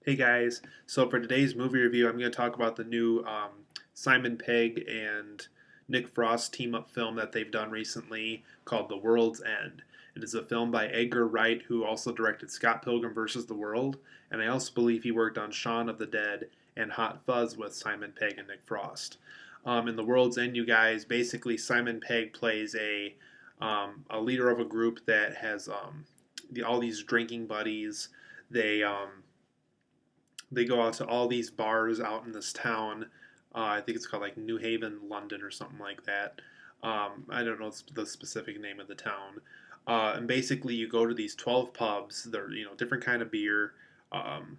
Hey guys, so for today's movie review, I'm going to talk about the new Simon Pegg and Nick Frost team up film that they've done recently called The World's End. It is a film by Edgar Wright, who also directed Scott Pilgrim vs. the World, and I also believe he worked on Shaun of the Dead and Hot Fuzz with Simon Pegg and Nick Frost. In The World's End, you guys, basically Simon Pegg plays a leader of a group that has all these drinking buddies. They go out to all these bars out in this town. I think it's called like New Haven, London, or something like that. I don't know the specific name of the town. And basically, you go to these 12 pubs. They're different kind of beer. Um,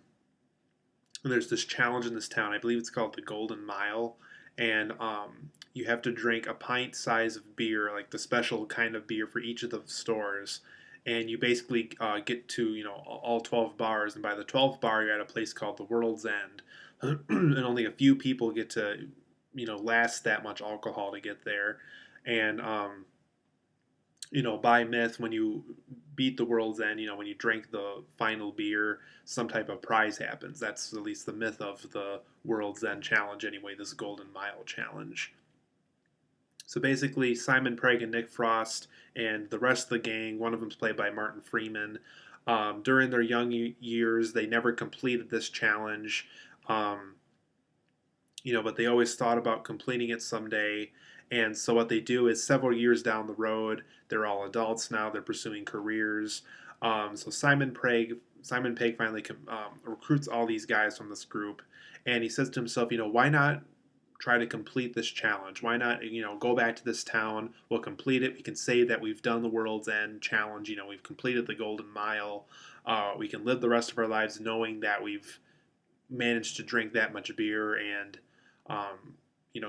and there's this challenge in this town. I believe it's called the Golden Mile, and you have to drink a pint size of beer, like the special kind of beer for each of the stores. And you basically get to all 12 bars, and by the 12th bar, you're at a place called the World's End, and only a few people get to last that much alcohol to get there. And by myth, when you beat the world's end, when you drink the final beer, some type of prize happens. That's at least the myth of the world's end challenge, anyway, this Golden Mile challenge. So basically, Simon Pegg and Nick Frost and the rest of the gang, one of them's played by Martin Freeman, during their young years, they never completed this challenge. Um, but they always thought about completing it someday. And so what they do is several years down the road, they're all adults now. They're pursuing careers. So Simon Pegg finally recruits all these guys from this group, and he says to himself, why not try to complete this challenge? Why not, go back to this town? We'll complete it. We can say that we've done the World's End challenge. We've completed the Golden Mile. We can live the rest of our lives knowing that we've managed to drink that much beer and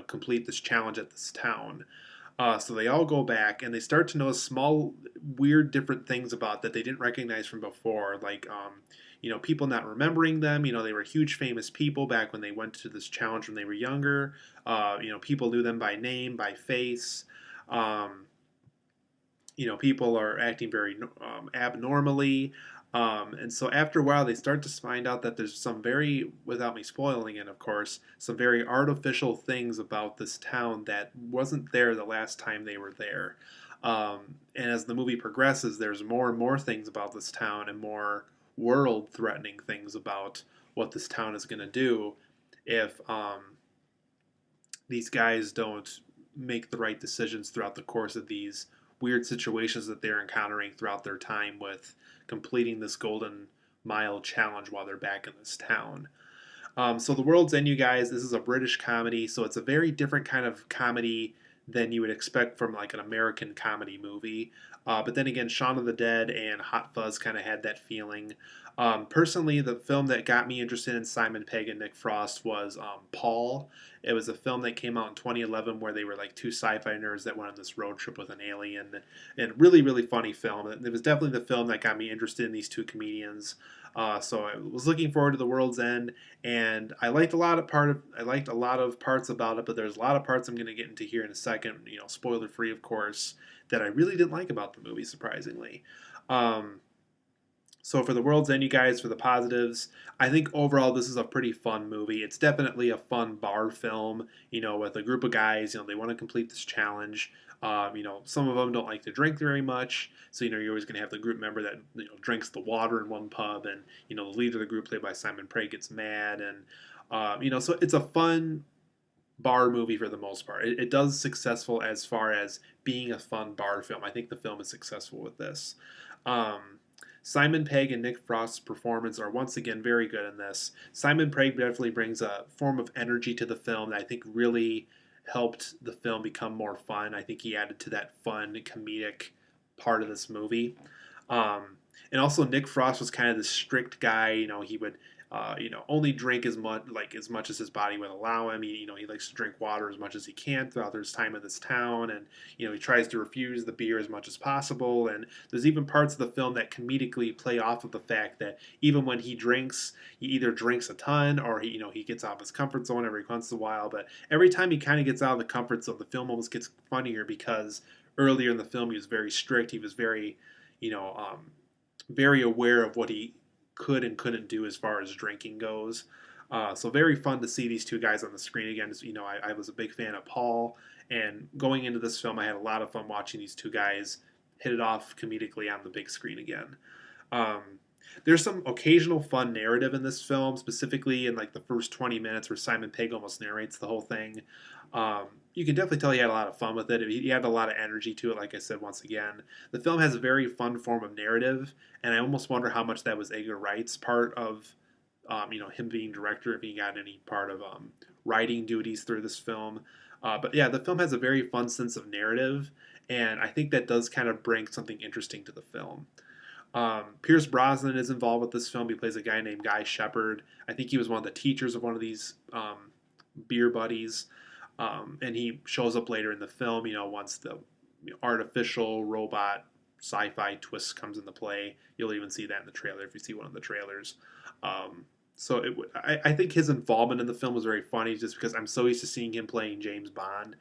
complete this challenge at this town. So they all go back and they start to notice small, weird, different things about that they didn't recognize from before, like people not remembering them. They were huge, famous people back when they went to this challenge when they were younger. People knew them by name, by face. Um, people are acting very abnormally. And so after a while, they start to find out that there's some very, without me spoiling it, of course, some very artificial things about this town that wasn't there the last time they were there. And as the movie progresses, there's more and more things about this town and more world threatening things about what this town is going to do if these guys don't make the right decisions throughout the course of these weird situations that they're encountering throughout their time with completing this Golden Mile challenge while they're back in this town. So The World's End, you guys, this is a British comedy, so it's a very different kind of comedy than you would expect from like an American comedy movie. But then again, Shaun of the Dead and Hot Fuzz kind of had that feeling. Personally, the film that got me interested in Simon Pegg and Nick Frost was Paul. It was a film that came out in 2011 where they were like two sci-fi nerds that went on this road trip with an alien, and really, really funny film. It was definitely the film that got me interested in these two comedians. So I was looking forward to The World's End, and I liked a lot of parts about it, but there's a lot of parts I'm going to get into here in a second. Spoiler free, of course, that I really didn't like about the movie, surprisingly. Um, so for The World's End, you guys, for the positives, I think overall this is a pretty fun movie. It's definitely a fun bar film. With a group of guys, they want to complete this challenge. Some of them don't like to drink very much, so you're always going to have the group member that drinks the water in one pub, and the leader of the group, played by Simon Pegg, gets mad, and so it's a fun bar movie for the most part. It does successful as far as being a fun bar film. I think the film is successful with this. Um, Simon Pegg and Nick Frost's performance are once again very good in this. Simon Pegg definitely brings a form of energy to the film that I think really helped the film become more fun. I think he added to that fun comedic part of this movie. And also Nick Frost was kind of the strict guy. He would only drink as much as his body would allow him. He likes to drink water as much as he can throughout his time in this town, and he tries to refuse the beer as much as possible. And there's even parts of the film that comedically play off of the fact that even when he drinks, he either drinks a ton or he gets out of his comfort zone every once in a while. But every time he kind of gets out of the comfort zone, the film almost gets funnier because earlier in the film he was very strict. He was very, you know, um, very aware of what he could and couldn't do as far as drinking goes. So very fun to see these two guys on the screen again. I was a big fan of Paul, and going into this film, I had a lot of fun watching these two guys hit it off comedically on the big screen again. Um, there's some occasional fun narrative in this film, specifically in like the first 20 minutes where Simon Pegg almost narrates the whole thing. Um, you can definitely tell he had a lot of fun with it. He had a lot of energy to it, like I said once again. The film has a very fun form of narrative, and I almost wonder how much that was Edgar Wright's part of, him being director, if he got any part of writing duties through this film. But yeah, the film has a very fun sense of narrative, and I think that does kind of bring something interesting to the film. Pierce Brosnan is involved with this film. He plays a guy named Guy Shepherd. I think he was one of the teachers of one of these beer buddies. And he shows up later in the film, once the artificial robot sci-fi twist comes into play. You'll even see that in the trailer if you see one of the trailers. I think his involvement in the film was very funny just because I'm so used to seeing him playing James Bond.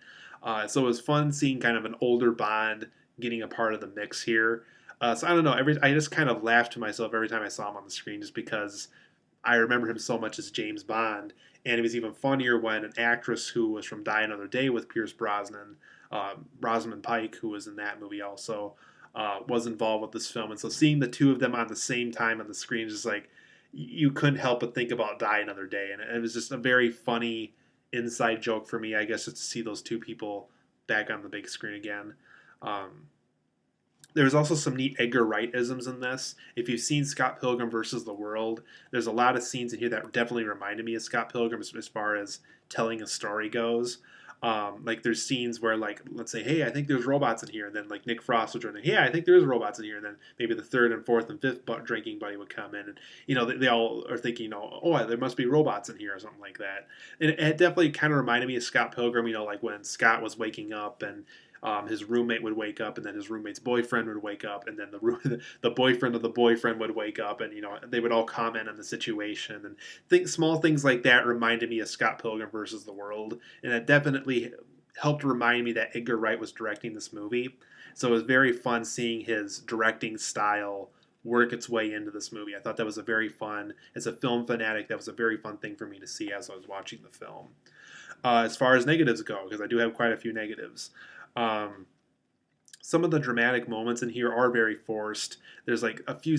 So it was fun seeing kind of an older Bond getting a part of the mix here. So I don't know. I just kind of laughed to myself every time I saw him on the screen just because I remember him so much as James Bond. And it was even funnier when an actress who was from Die Another Day with Pierce Brosnan, Rosamund Pike, who was in that movie also, was involved with this film. And so seeing the two of them on the same time on the screen, just like you couldn't help but think about Die Another Day. And it was just a very funny inside joke for me, I guess, just to see those two people back on the big screen again. There's also some neat Edgar Wright isms in this. If you've seen Scott Pilgrim versus the World, there's a lot of scenes in here that definitely reminded me of Scott Pilgrim as far as telling a story goes. Like there's scenes where like let's say, hey, I think there's robots in here, and then like Nick Frost would join in, yeah, I think there's robots in here, and then maybe the third and fourth and fifth drinking buddy would come in, and they all are thinking, oh, there must be robots in here or something like that. And it definitely kind of reminded me of Scott Pilgrim, like when Scott was waking up and his roommate would wake up, and then his roommate's boyfriend would wake up, and then the boyfriend of the boyfriend would wake up, and they would all comment on the situation, and small things like that reminded me of Scott Pilgrim versus the World, and it definitely helped remind me that Edgar Wright was directing this movie. So it was very fun seeing his directing style work its way into this movie. I thought that was a very fun, as a film fanatic, that was a very fun thing for me to see as I was watching the film. As far as negatives go, because I do have quite a few negatives. Um, some of the dramatic moments in here are very forced. There's like a few,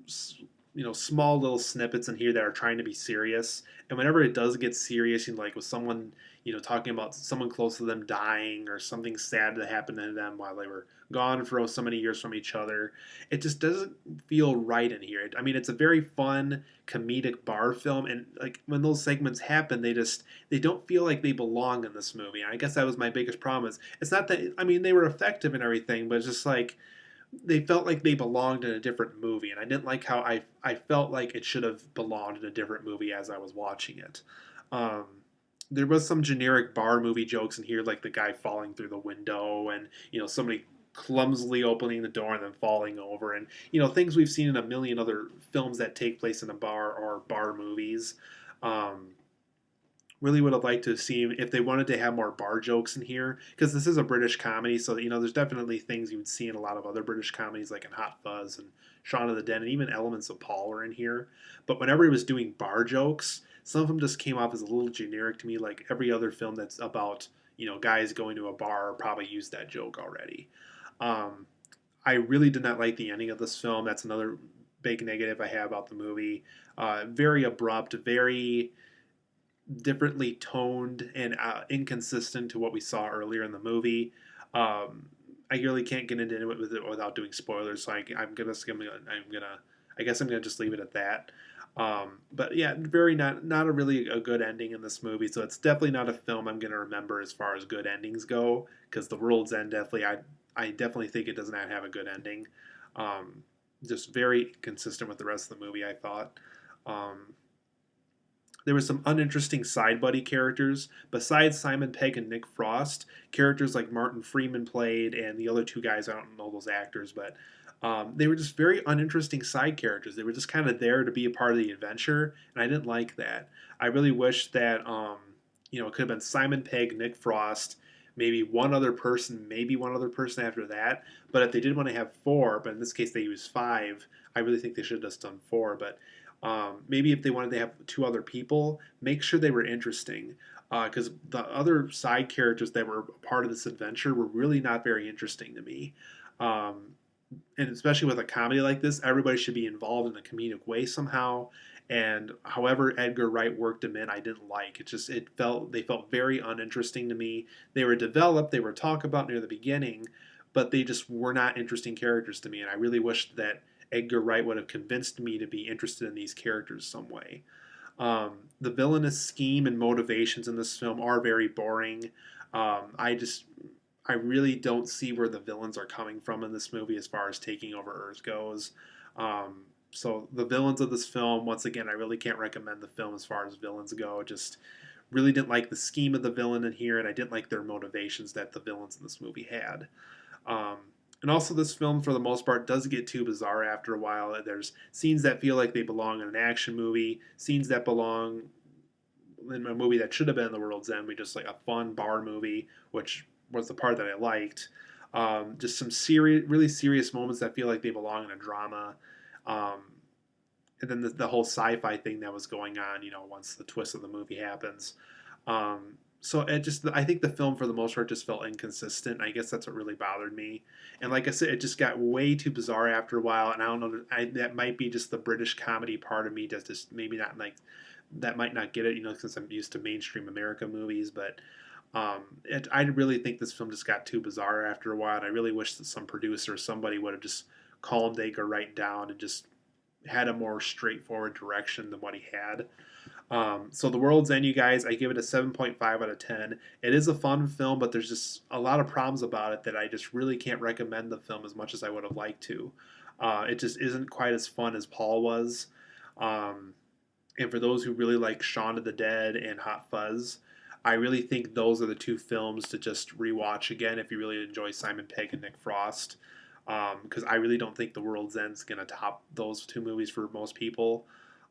small little snippets in here that are trying to be serious, and whenever it does get serious, like with someone, talking about someone close to them dying or something sad that happened to them while they were gone for so many years from each other, it just doesn't feel right in here. I mean, it's a very fun comedic bar film, and like when those segments happen, they don't feel like they belong in this movie. And I guess that was my biggest problem. It's not that, I mean, they were effective and everything, but it's just like they felt like they belonged in a different movie, and I didn't like how I felt like it should have belonged in a different movie as I was watching it. Um, there was some generic bar movie jokes in here, like the guy falling through the window, and somebody clumsily opening the door and then falling over, and things we've seen in a million other films that take place in a bar or bar movies. Um, really would have liked to see if they wanted to have more bar jokes in here, because this is a British comedy, so there's definitely things you would see in a lot of other British comedies like in Hot Fuzz and Shaun of the Dead, and even elements of Paul are in here. But whenever he was doing bar jokes, some of them just came off as a little generic to me. Like every other film that's about guys going to a bar probably used that joke already. um, I really did not like the ending of this film. That's another big negative I have about the movie. Very abrupt, very differently toned and inconsistent to what we saw earlier in the movie. Um, I really can't get into it without doing spoilers, so I guess I'm gonna just leave it at that. But yeah, very not a really a good ending in this movie, so it's definitely not a film I'm gonna remember as far as good endings go. Because The World's End I definitely think it does not have a good ending. Um, just very consistent with the rest of the movie, I thought. Um, there was some uninteresting side buddy characters. Besides Simon Pegg and Nick Frost, characters like Martin Freeman played, and the other two guys, I don't know those actors, but they were just very uninteresting side characters. They were just kind of there to be a part of the adventure, and I didn't like that. I really wish that, it could have been Simon Pegg, Nick Frost, maybe one other person after that. But if they did want to have four, but in this case they used five, I really think they should have just done 4. But maybe if they wanted to have 2 other people, make sure they were interesting. Because the other side characters that were part of this adventure were really not very interesting to me. Um, and especially with a comedy like this, everybody should be involved in a comedic way somehow. And however Edgar Wright worked them in, I didn't like. They felt very uninteresting to me. They were developed, they were talked about near the beginning, but they just were not interesting characters to me. And I really wished that Edgar Wright would have convinced me to be interested in these characters some way. The villainous scheme and motivations in this film are very boring. I really don't see where the villains are coming from in this movie as far as taking over Earth goes. So the villains of this film, once again, I really can't recommend the film as far as villains go. Just really didn't like the scheme of the villain in here, and I didn't like their motivations that the villains in this movie had. Um, and also, this film, for the most part, does get too bizarre after a while. There's scenes that feel like they belong in an action movie, scenes that belong in a movie that should have been The World's End, we just like a fun bar movie, which was the part that I liked. Just some serious, really serious moments that feel like they belong in a drama. Um, and then the whole sci-fi thing that was going on, once the twist of the movie happens. So I think the film for the most part just felt inconsistent. I guess that's what really bothered me. And like I said, it just got way too bizarre after a while. And I don't know, that might be just the British comedy part of me that's just maybe not like that might not get it, since I'm used to mainstream America movies. But I really think this film just got too bizarre after a while. And I really wish that some producer or somebody would have just calmed Edgar Wright down and just had a more straightforward direction than what he had. So The World's End, you guys, I give it a 7.5 out of 10. It is a fun film, but there's just a lot of problems about it that I just really can't recommend the film as much as I would have liked to. It just isn't quite as fun as Paul was. Um, and for those who really like Shaun of the Dead and Hot Fuzz, I really think those are the 2 films to just rewatch again if you really enjoy Simon Pegg and Nick Frost. Because I really don't think The World's End's going to top those 2 movies for most people.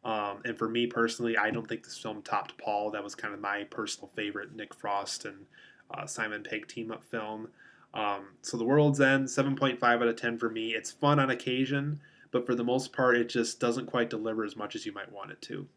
And for me personally, I don't think this film topped Paul. That was kind of my personal favorite Nick Frost and Simon Pegg team up film. So The World's End, 7.5 out of 10 for me. It's fun on occasion, but for the most part, it just doesn't quite deliver as much as you might want it to.